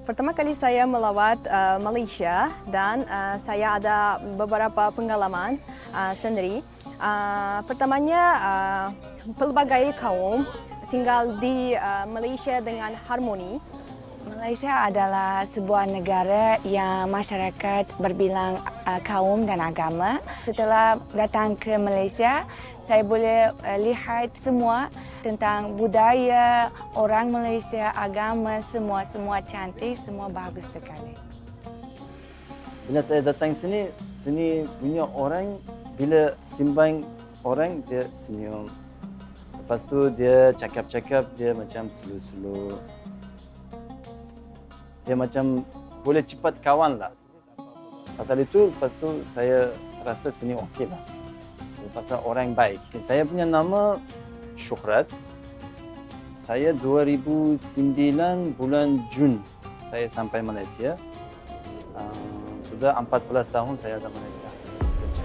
Pertama kali saya melawat Malaysia dan saya ada beberapa pengalaman sendiri. Pertamanya, pelbagai kaum tinggal di Malaysia dengan harmoni. Malaysia adalah sebuah negara yang masyarakat berbilang kaum dan agama. Setelah datang ke Malaysia, saya boleh lihat semua tentang budaya orang Malaysia, agama, semua cantik, semua bagus sekali. Bila saya datang sini punya orang bila simbang orang dia senyum. Lepas tu dia cakap-cakap dia macam slow-slow. Dia macam boleh cepat kawan lah. Pasal itu, lepas tu saya rasa sini okey lah. Pasal orang baik. Saya punya nama Syuhrat. Saya 2009 bulan Jun saya sampai Malaysia. Sudah 14 tahun saya ada Malaysia kerja.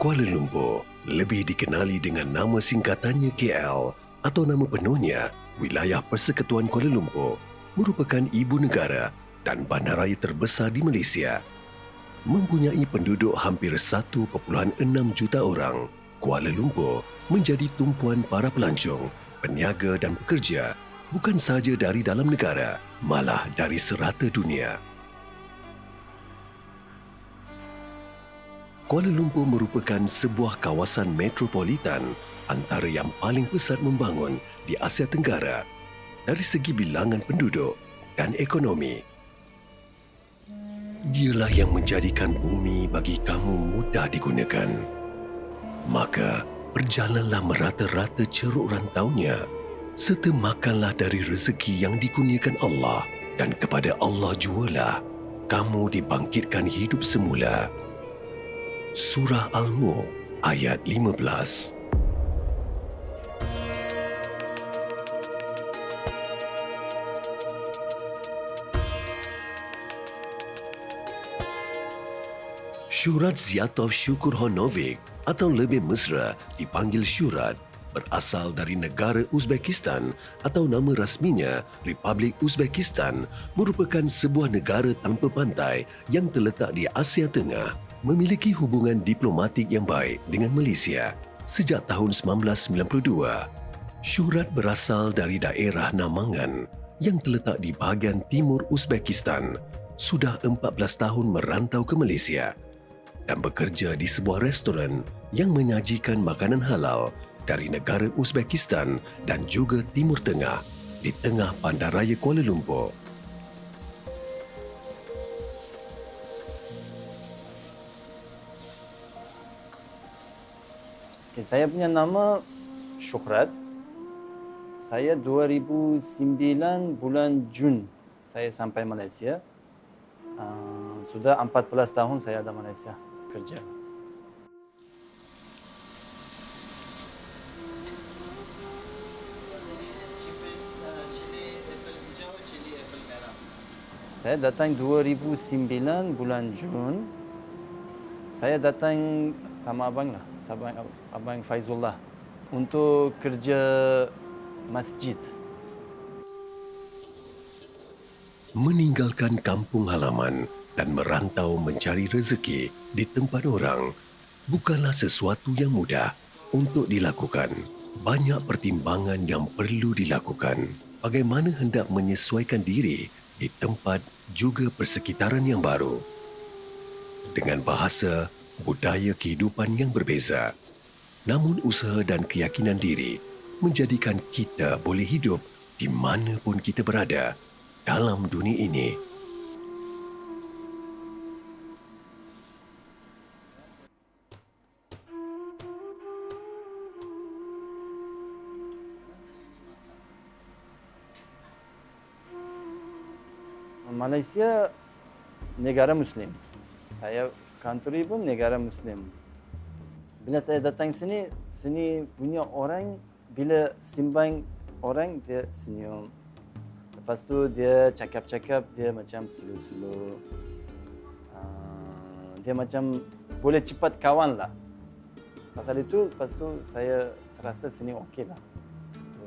Kuala Lumpur lebih dikenali dengan nama singkatannya KL atau nama penuhnya Wilayah Persekutuan Kuala Lumpur, merupakan ibu negara dan bandaraya terbesar di Malaysia. Mempunyai penduduk hampir 1.6 juta orang, Kuala Lumpur menjadi tumpuan para pelancong, peniaga dan pekerja bukan sahaja dari dalam negara, malah dari serata dunia. Kuala Lumpur merupakan sebuah kawasan metropolitan antara yang paling pesat membangun di Asia Tenggara dari segi bilangan penduduk dan ekonomi. Dialah yang menjadikan bumi bagi kamu mudah digunakan. Maka, berjalanlah merata-rata ceruk rantaunya serta makanlah dari rezeki yang dikurniakan Allah, dan kepada Allah jualah kamu dibangkitkan hidup semula. Surah Al-Mulk ayat 15. Syurat Ziyatov Syukur Honovic atau lebih mesra dipanggil Syurat berasal dari negara Uzbekistan atau nama rasminya Republik Uzbekistan, merupakan sebuah negara tanpa pantai yang terletak di Asia Tengah, memiliki hubungan diplomatik yang baik dengan Malaysia sejak tahun 1992. Syurat berasal dari daerah Namangan yang terletak di bahagian timur Uzbekistan, sudah 14 tahun merantau ke Malaysia dan bekerja di sebuah restoran yang menyajikan makanan halal dari negara Uzbekistan dan juga Timur Tengah di tengah bandaraya Kuala Lumpur. Saya punya nama Syuhrat. Saya 2009 bulan Jun saya sampai Malaysia. Sudah 14 tahun saya ada Malaysia kerja. Saya datang 2009 bulan Jun. Saya datang sama abang lah. Abang Faizullah untuk kerja masjid. Meninggalkan kampung halaman dan merantau mencari rezeki di tempat orang bukanlah sesuatu yang mudah untuk dilakukan. Banyak pertimbangan yang perlu dilakukan. Bagaimana hendak menyesuaikan diri di tempat juga persekitaran yang baru. Dengan bahasa, budaya kehidupan yang berbeza. Namun usaha dan keyakinan diri menjadikan kita boleh hidup di mana pun kita berada dalam dunia ini. Malaysia negara Muslim. Saya country pun negara Muslim. Bila saya datang sini punya orang bila simbang orang dia senyum. Lepas tu dia cakap-cakap dia macam slow-slow. Dia macam boleh cepat kawan lah. Pasal itu, lepas tu saya rasa sini okey lah.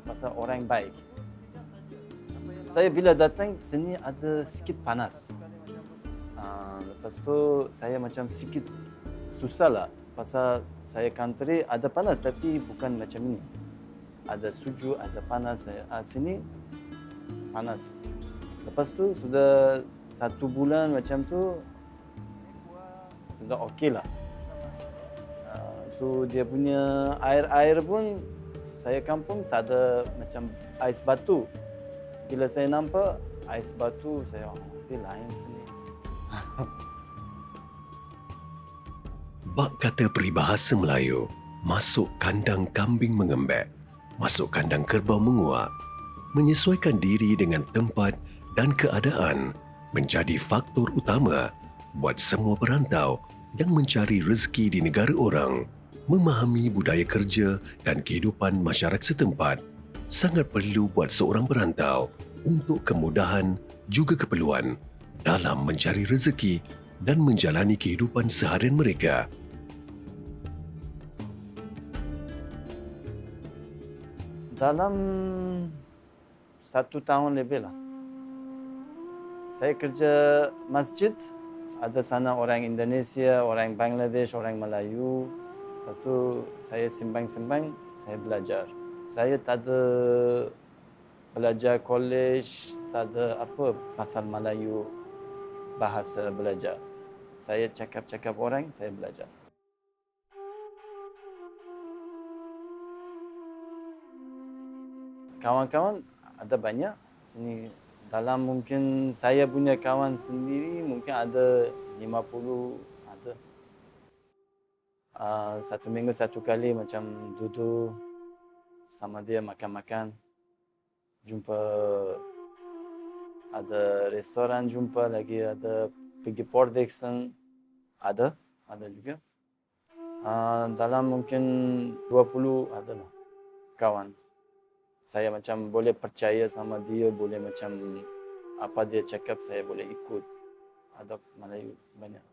Pasal orang baik. Saya bila datang sini ada sikit panas. Lepas tu saya macam sikit susah lah. Pasal saya country ada panas tapi bukan macam ini. Ada sejuk, ada panas. Sini panas. Lepas tu sudah 1 bulan macam tu sudah okey lah. Tu dia punya air pun saya kampung tak ada macam ais batu. Bila saya nampak ais batu saya okey lain sini. Bak kata peribahasa Melayu, masuk kandang kambing mengembek, masuk kandang kerbau menguak. Menyesuaikan diri dengan tempat dan keadaan menjadi faktor utama buat semua perantau yang mencari rezeki di negara orang. Memahami budaya kerja dan kehidupan masyarakat setempat sangat perlu buat seorang perantau untuk kemudahan juga keperluan dalam mencari rezeki dan menjalani kehidupan seharian mereka. Dalam 1 tahun lebih lah. Saya kerja masjid, ada sana orang Indonesia, orang Bangladesh, orang Melayu. Lepas tu saya sembang-sembang, saya belajar. Saya tak ada belajar college, tak ada apa pasal Melayu bahasa belajar. Saya cakap-cakap orang, saya belajar. Kawan-kawan ada banyak sini. Dalam mungkin saya punya kawan sendiri mungkin ada 50 ada. 1 minggu 1 kali macam duduk sama dia makan-makan. Jumpa ada restoran jumpa lagi, ada pergi Port Dickson ada juga. Dalam mungkin 20 adalah kawan. Saya macam boleh percaya sama dia, boleh macam apa dia cakap saya boleh ikut. Ada Melayu banyak.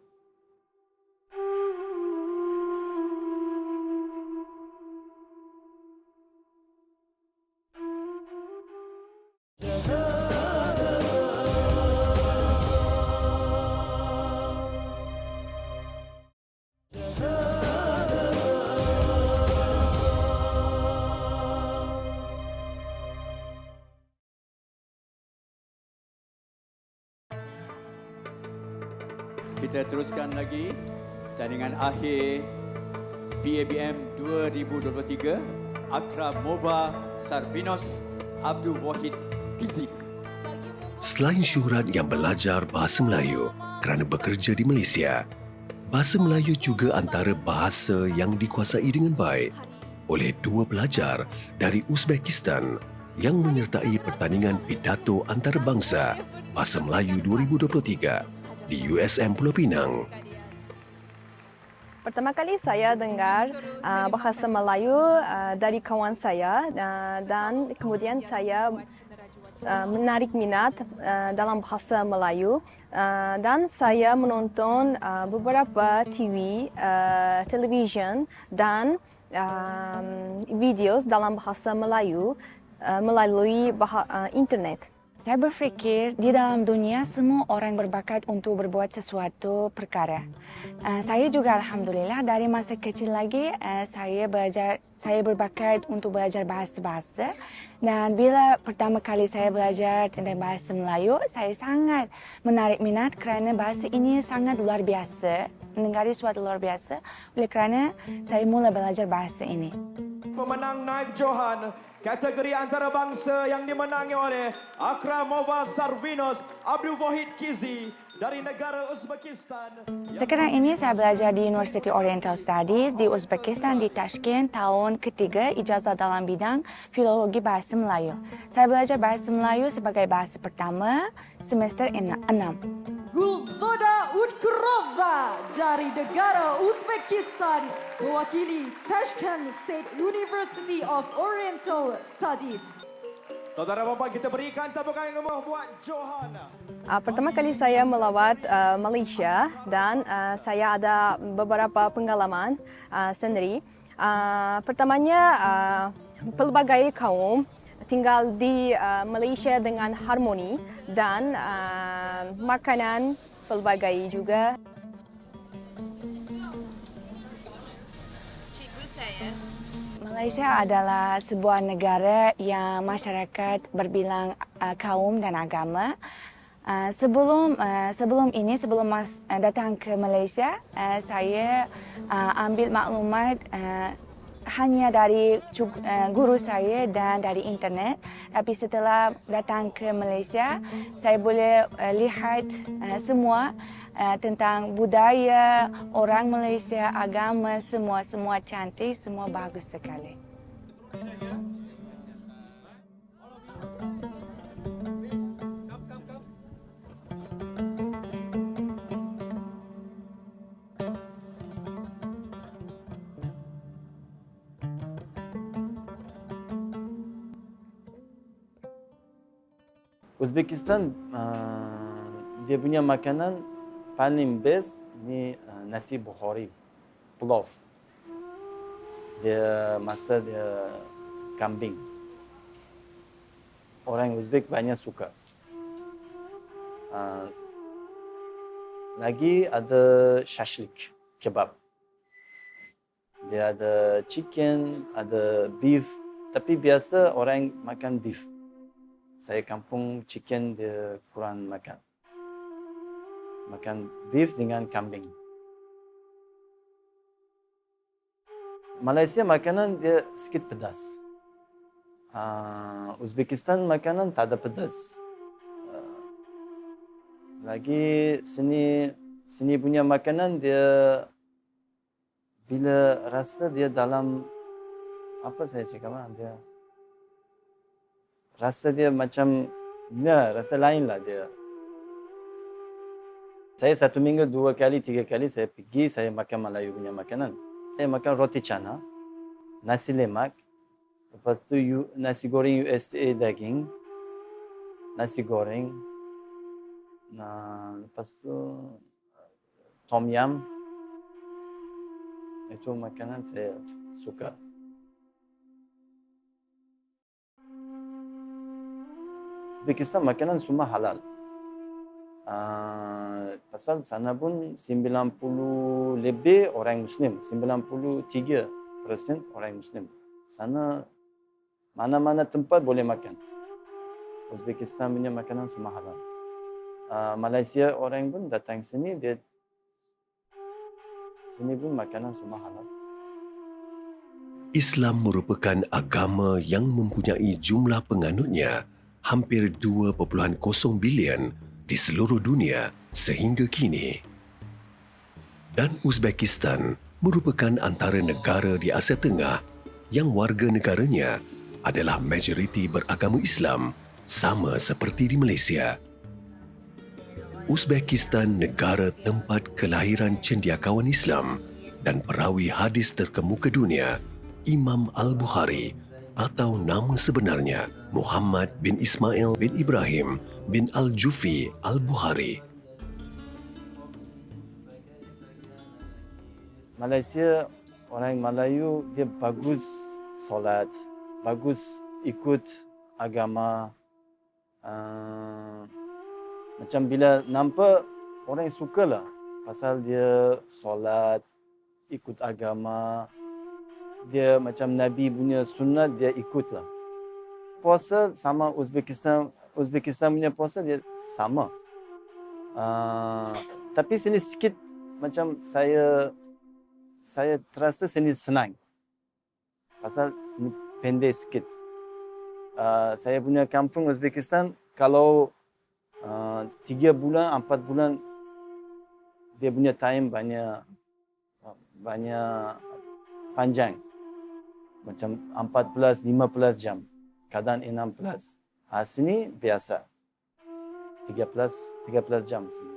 Kita teruskan lagi pertandingan akhir PABM 2023 Akramova Sarvinos Abdul Wahid Kizi. Selain Syuhrat yang belajar bahasa Melayu kerana bekerja di Malaysia, bahasa Melayu juga antara bahasa yang dikuasai dengan baik oleh 2 pelajar dari Uzbekistan yang menyertai pertandingan pidato antarabangsa Bahasa Melayu 2023 di USM Pulau Pinang. Pertama kali saya dengar bahasa Melayu dari kawan saya dan kemudian saya menarik minat dalam bahasa Melayu dan saya menonton beberapa television dan video dalam bahasa Melayu melalui internet. Saya berfikir di dalam dunia semua orang berbakat untuk berbuat sesuatu perkara. Saya juga alhamdulillah dari masa kecil lagi saya berbakat untuk belajar bahasa-bahasa, dan bila pertama kali saya belajar tentang bahasa Melayu, saya sangat menarik minat kerana bahasa ini sangat luar biasa, mendengar suatu luar biasa, oleh kerana saya mula belajar bahasa ini. Pemenang Naib Johan kategori antarabangsa yang dimenangi oleh Akramova Sarvinos Abdul Wahid Kizi dari negara Uzbekistan. Sekarang ini saya belajar di University Oriental Studies di Uzbekistan di Tashkent tahun ketiga ijazah dalam bidang filologi bahasa Melayu. Saya belajar bahasa Melayu sebagai bahasa pertama semester 6. Gulzoda Utkurova dari negara Uzbekistan mewakili Tashkent State University of Oriental Studies. Saudara bapa, kita berikan tepukan yang gemuruh buat Johanna. Pertama kali saya melawat Malaysia dan saya ada beberapa pengalaman sendiri. Pertamanya, pelbagai kaum tinggal di Malaysia dengan harmoni dan makanan pelbagai juga. Cikgu saya. Malaysia adalah sebuah negara yang masyarakat berbilang kaum dan agama. Sebelum datang ke Malaysia, saya ambil maklumat hanya dari guru saya dan dari internet. Tapi setelah datang ke Malaysia, saya boleh lihat semua tentang budaya orang Malaysia, agama, semua cantik, semua bagus sekali. Uzbekistan dia punya makanan paling best ni nasi Bukhari, pulau. Dia masak dia kambing. Orang Uzbek banyak suka. Lagi ada shashlik, kebab. Dia ada chicken, ada beef. Tapi biasa orang makan beef. Saya kampung chicken dia kurang makan. Makan beef dengan kambing. Malaysia makanan dia sikit pedas. Uzbekistan makanan tak ada pedas. Lagi sini punya makanan dia bila rasa dia dalam apa saya cakap dia rasa dia macam rasa lain lah dia. Saya 1 minggu 2 kali 3 kali saya pergi saya makan Melayu punya makanan. Saya makan roti cana, nasi lemak, lepas tu nasi goreng USA daging, nasi goreng, lepas tu tom yum. Itu makanan saya suka. Uzbekistan makanan semua halal. Pasal sana pun 90 lebih orang Muslim, 93% orang Muslim. Sana mana-mana tempat boleh makan. Uzbekistan punya makanan semua halal. Malaysia orang pun datang sini, sini pun makanan semua halal. Islam merupakan agama yang mempunyai jumlah penganutnya hampir 2.0 bilion di seluruh dunia sehingga kini. Dan Uzbekistan merupakan antara negara di Asia Tengah yang warga negaranya adalah majoriti beragama Islam sama seperti di Malaysia. Uzbekistan negara tempat kelahiran cendekiawan Islam dan perawi hadis terkemuka dunia Imam Al-Bukhari atau nama sebenarnya Muhammad bin Ismail bin Ibrahim bin Al-Jufi Al-Bukhari. Malaysia, orang Melayu dia bagus solat, bagus ikut agama. Macam bila nampak orang sukalah pasal dia solat, ikut agama. Dia macam Nabi punya sunat dia ikutlah. Puasa sama Uzbekistan punya puasa dia sama. Tapi sini sikit macam saya terasa sini senang. Pasal sini pendek sikit. Saya punya kampung Uzbekistan kalau 3 bulan, 4 bulan dia punya time banyak panjang. Macam 14, 15 jam. Kadang 16. Sini biasa. 13 jam sini.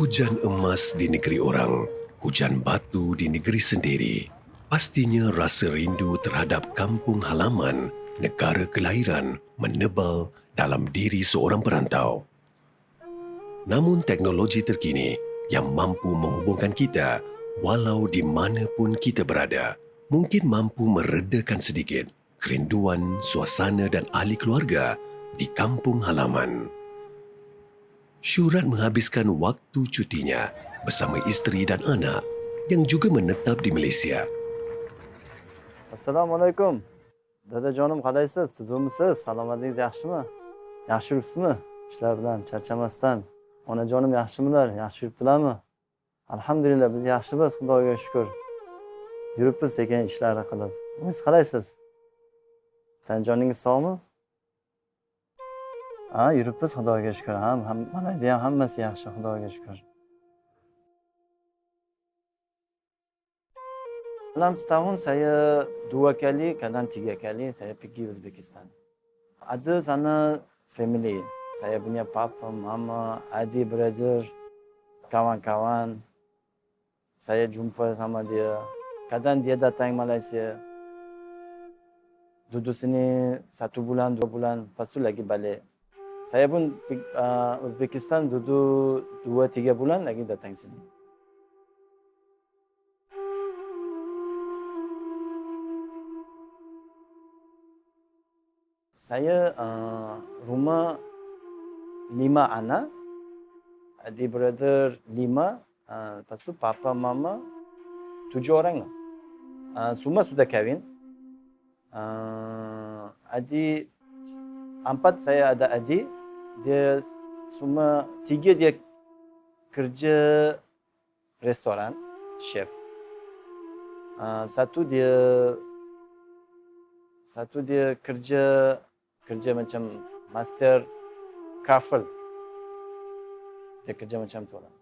Hujan emas di negeri orang, hujan batu di negeri sendiri. Pastinya rasa rindu terhadap kampung halaman, negara kelahiran menebal dalam diri seorang perantau. Namun teknologi terkini yang mampu menghubungkan kita walau di mana pun kita berada, mungkin mampu meredakan sedikit kerinduan suasana dan ahli keluarga di kampung halaman. Syurat menghabiskan waktu cutinya bersama isteri dan anak yang juga menetap di Malaysia. Assalomu alaykum. Dadajonim, qalaysiz? Tuzukmisiz? Salomatligingiz yaxshimi? Yaxshi yuribsizmi? Ishlar bilan charchamasdan. Onajonim yaxshimilar? Yaxshi yuribdilarmi? Alhamdulillah, biz yaxshimiz, Xudoga shukr. Yuribmiz sekin ishlarni qilib. Siz qalaysiz? Tanjoningiz sog'mi? Yuribmiz, Xudoga shukr. Malayziya ham hammasi yaxshi, Xudoga shukr. Dalam setahun saya 2 kali, kadang 3 kali saya pergi Uzbekistan. Ada sana family. Saya punya papa, mama, adik, brother, kawan-kawan. Saya jumpa sama dia. Kadang dia datang Malaysia. Duduk sini 1 bulan, 2 bulan, lepas tu lagi balik. Saya pun Uzbekistan duduk 2-3 bulan lagi datang sini. Saya rumah 5 anak, adik brother 5, lepas tu papa mama 7 orang lah. Semua sudah kahwin. Adik 4 saya ada adik, dia semua 3 dia kerja restoran, chef. Satu dia kerja macam master kafel. Dia kerja macam tu lah.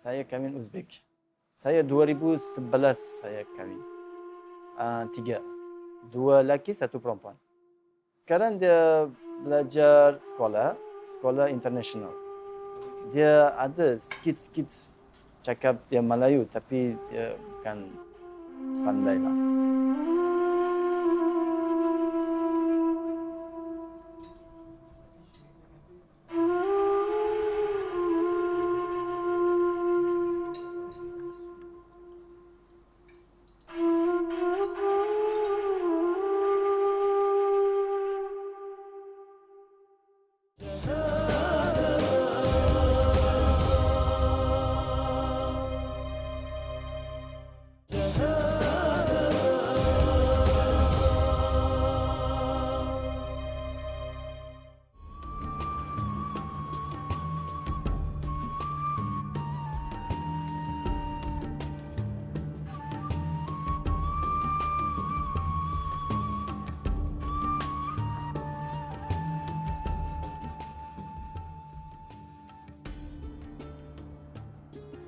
Saya kahwin Uzbek. Saya 2011 saya kahwin. 3. 2 lelaki, 1 perempuan. Sekarang dia belajar sekolah international. Dia ada sikit-sikit cakap dia Melayu, tapi dia bukan pandai lah.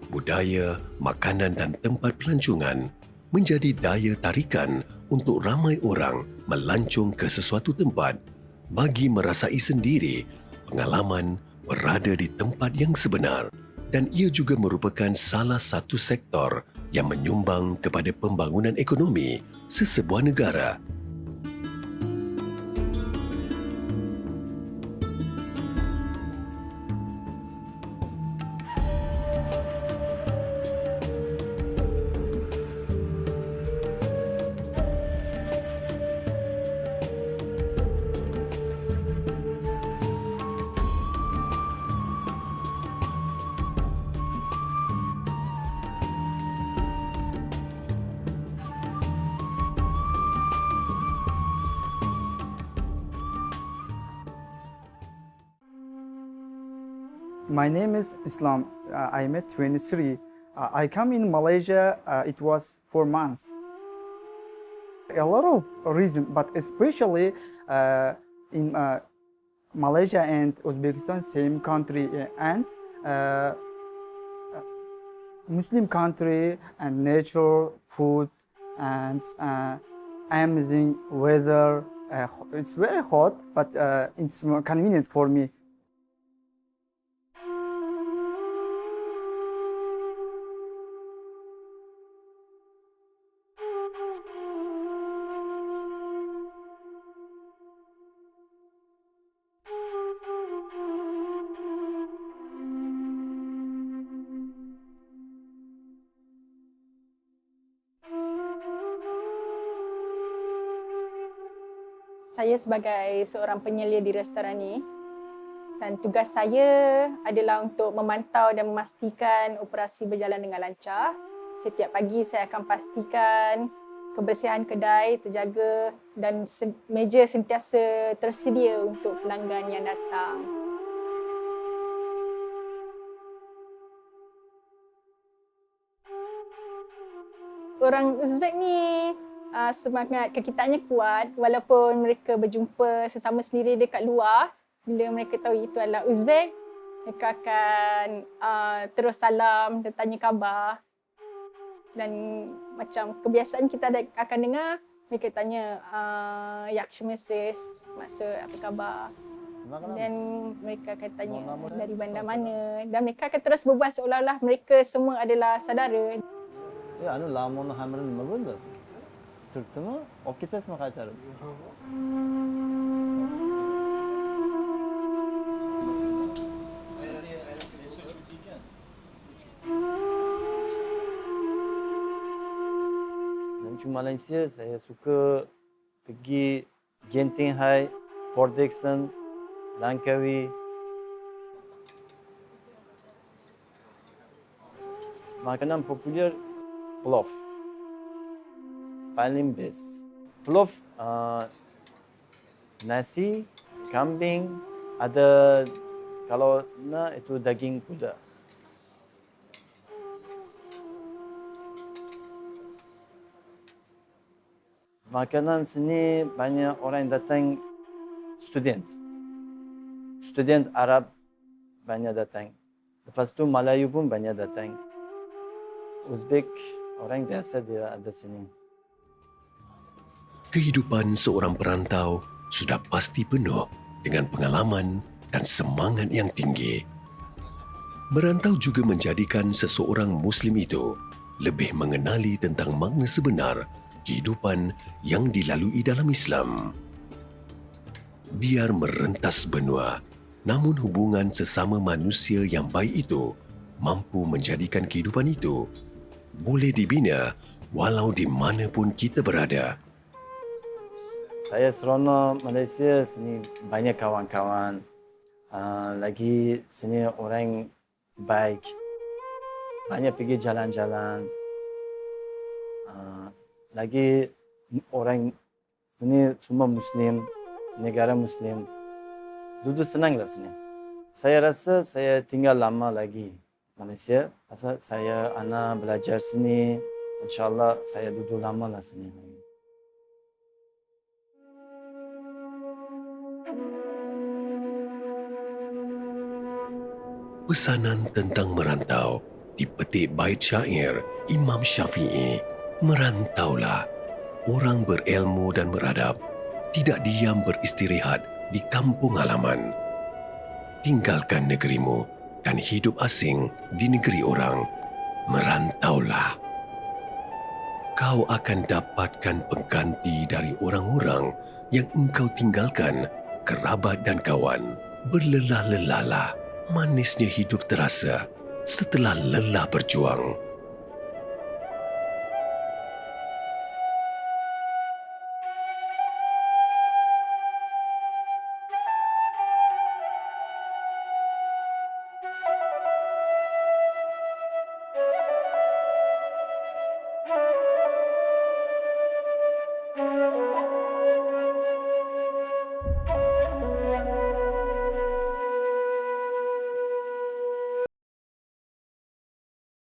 Budaya, makanan dan tempat pelancongan menjadi daya tarikan untuk ramai orang melancong ke sesuatu tempat bagi merasai sendiri pengalaman berada di tempat yang sebenar, dan ia juga merupakan salah satu sektor yang menyumbang kepada pembangunan ekonomi sesebuah negara. My name is Islam. I'm at 23. I come in Malaysia, it was 4 months. A lot of reasons, but especially in Malaysia and Uzbekistan, same country, and Muslim country, and nature, food, and amazing weather. It's very hot, but it's more convenient for me. Saya sebagai seorang penyelia di restoran ini, dan tugas saya adalah untuk memantau dan memastikan operasi berjalan dengan lancar. Setiap pagi saya akan pastikan kebersihan kedai terjaga dan meja sentiasa tersedia untuk pelanggan yang datang. Orang Uzbek ni semangat kekitannya kuat walaupun mereka berjumpa sesama sendiri dekat luar. Bila mereka tahu itu adalah Uzbek, mereka akan terus salam dan tanya khabar. Dan macam kebiasaan kita akan dengar, mereka tanya Yakshmesis, maksud apa khabar. Dan mereka akan tanya dari bandar mana. Dan mereka akan terus berbual seolah-olah mereka semua adalah saudara. Ya, anu lamun hamran mabunda. Turtuma, okita semua kata. Di Malaysia saya suka pergi Genting High, Port Dickson, Langkawi. Makanan popular plof. Paling best. Plof, nasi, kambing, ada kalau itu daging kuda. Makanan sini banyak orang datang student. Student Arab banyak datang. Lepas tu Melayu pun banyak datang. Uzbek orang biasa dia ada sini. Kehidupan seorang perantau sudah pasti penuh dengan pengalaman dan semangat yang tinggi. Merantau juga menjadikan seseorang Muslim itu lebih mengenali tentang makna sebenar kehidupan yang dilalui dalam Islam. Biar merentas benua, namun hubungan sesama manusia yang baik itu mampu menjadikan kehidupan itu boleh dibina walau di mana pun kita berada. Saya seronok Malaysia, sini banyak kawan-kawan. Lagi sini orang baik. Banyak pergi jalan-jalan. Lagi orang sini semua Muslim, negara Muslim. Duduk senanglah sini. Saya rasa saya tinggal lama lagi Malaysia. Pasal saya anak belajar sini. InsyaAllah saya duduk lama lah sini. Pesanan tentang merantau dipetik bait syair Imam Syafi'i. Merantaulah, orang berilmu dan beradab, tidak diam beristirahat di kampung halaman. Tinggalkan negerimu dan hidup asing di negeri orang. Merantaulah. Kau akan dapatkan pengganti dari orang-orang yang engkau tinggalkan, kerabat dan kawan. Berlelah-lelahlah. Manisnya hidup terasa setelah lelah berjuang.